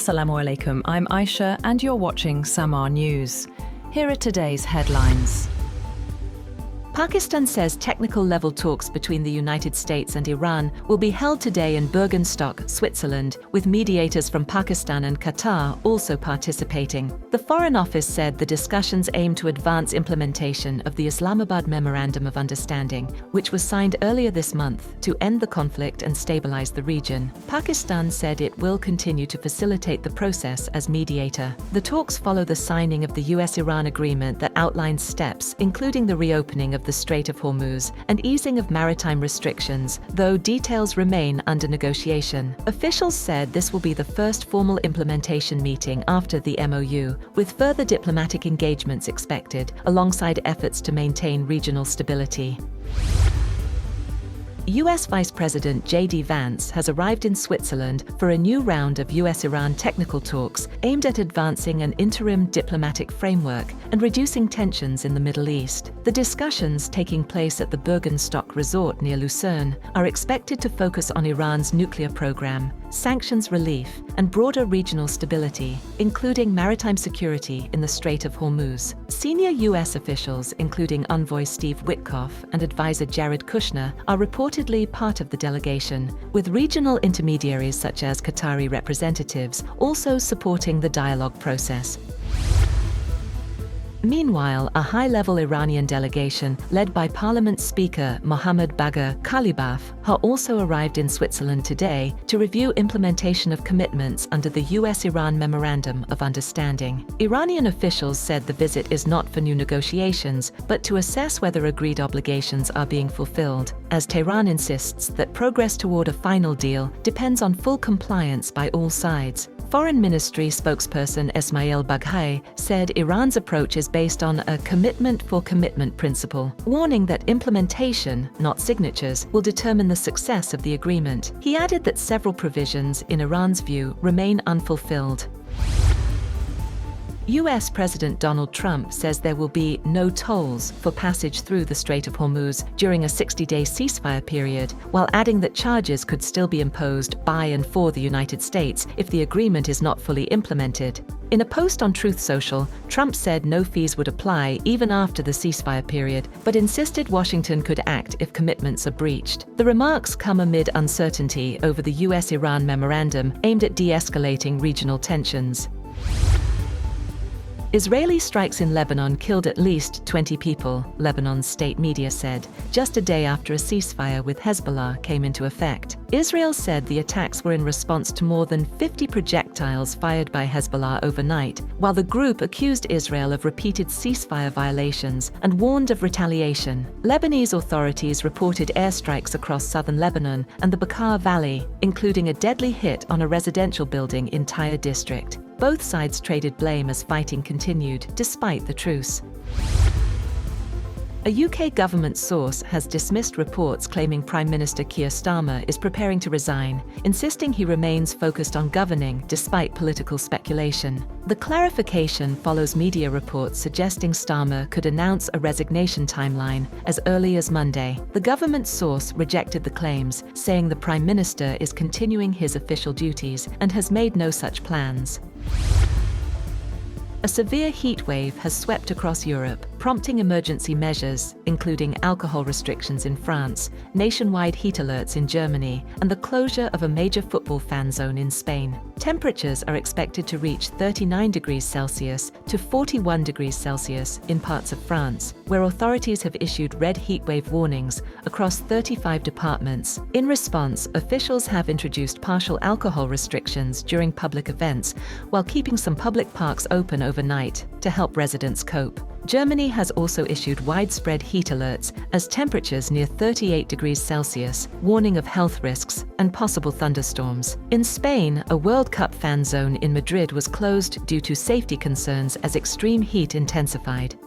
Assalamu alaikum, I'm Aisha and you're watching SAMAA News. Here are today's headlines. Pakistan says technical-level talks between the United States and Iran will be held today in Bürgenstock, Switzerland, with mediators from Pakistan and Qatar also participating. The Foreign Office said the discussions aim to advance implementation of the Islamabad Memorandum of Understanding, which was signed earlier this month to end the conflict and stabilize the region. Pakistan said it will continue to facilitate the process as mediator. The talks follow the signing of the US-Iran agreement that outlines steps, including the reopening of the Strait of Hormuz and easing of maritime restrictions, though details remain under negotiation. Officials said this will be the first formal implementation meeting after the MOU, with further diplomatic engagements expected, alongside efforts to maintain regional stability. US Vice President J.D. Vance has arrived in Switzerland for a new round of US-Iran technical talks aimed at advancing an interim diplomatic framework and reducing tensions in the Middle East. The discussions, taking place at the Bürgenstock resort near Lucerne, are expected to focus on Iran's nuclear program, sanctions relief, and broader regional stability, including maritime security in the Strait of Hormuz. Senior US officials, including Envoy Steve Witkoff and advisor Jared Kushner, are reportedly part of the delegation, with regional intermediaries such as Qatari representatives also supporting the dialogue process. Meanwhile, a high-level Iranian delegation, led by Parliament Speaker Mohammad Bagher Khalibaf, have also arrived in Switzerland today to review implementation of commitments under the US-Iran Memorandum of Understanding. Iranian officials said the visit is not for new negotiations, but to assess whether agreed obligations are being fulfilled, as Tehran insists that progress toward a final deal depends on full compliance by all sides. Foreign Ministry spokesperson Esmail Baghai said Iran's approach is based on a commitment-for-commitment principle, warning that implementation, not signatures, will determine the success of the agreement. He added that several provisions, in Iran's view, remain unfulfilled. US President Donald Trump says there will be no tolls for passage through the Strait of Hormuz during a 60-day ceasefire period, while adding that charges could still be imposed by and for the United States if the agreement is not fully implemented. In a post on Truth Social, Trump said no fees would apply even after the ceasefire period, but insisted Washington could act if commitments are breached. The remarks come amid uncertainty over the US-Iran memorandum aimed at de-escalating regional tensions. Israeli strikes in Lebanon killed at least 20 people, Lebanon's state media said, just a day after a ceasefire with Hezbollah came into effect. Israel said the attacks were in response to more than 50 projectiles fired by Hezbollah overnight, while the group accused Israel of repeated ceasefire violations and warned of retaliation. Lebanese authorities reported airstrikes across southern Lebanon and the Bekaa Valley, including a deadly hit on a residential building in Tyre district. Both sides traded blame as fighting continued, despite the truce. A UK government source has dismissed reports claiming Prime Minister Keir Starmer is preparing to resign, insisting he remains focused on governing despite political speculation. The clarification follows media reports suggesting Starmer could announce a resignation timeline as early as Monday. The government source rejected the claims, saying the Prime Minister is continuing his official duties and has made no such plans. A severe heat wave has swept across Europe, prompting emergency measures, including alcohol restrictions in France, nationwide heat alerts in Germany, and the closure of a major football fan zone in Spain. Temperatures are expected to reach 39 degrees Celsius to 41 degrees Celsius in parts of France, where authorities have issued red heatwave warnings across 35 departments. In response, officials have introduced partial alcohol restrictions during public events, while keeping some public parks open overnight to help residents cope. Germany has also issued widespread heat alerts as temperatures near 38 degrees Celsius, warning of health risks and possible thunderstorms. In Spain, a World Cup fan zone in Madrid was closed due to safety concerns as extreme heat intensified.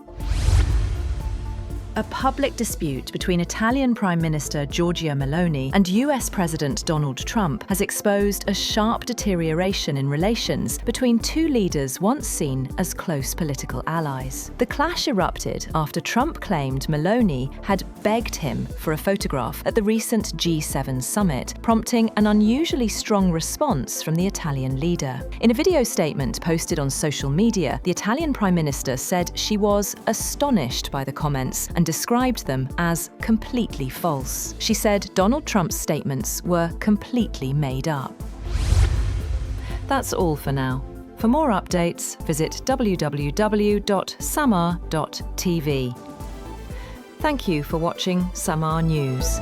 A public dispute between Italian Prime Minister Giorgia Meloni and US President Donald Trump has exposed a sharp deterioration in relations between two leaders once seen as close political allies. The clash erupted after Trump claimed Meloni had begged him for a photograph at the recent G7 summit, prompting an unusually strong response from the Italian leader. In a video statement posted on social media, the Italian Prime Minister said she was astonished by the comments and described them as completely false. She said Donald Trump's statements were completely made up. That's all for now. For more updates, visit www.sammaa.tv. Thank you for watching SAMAA News.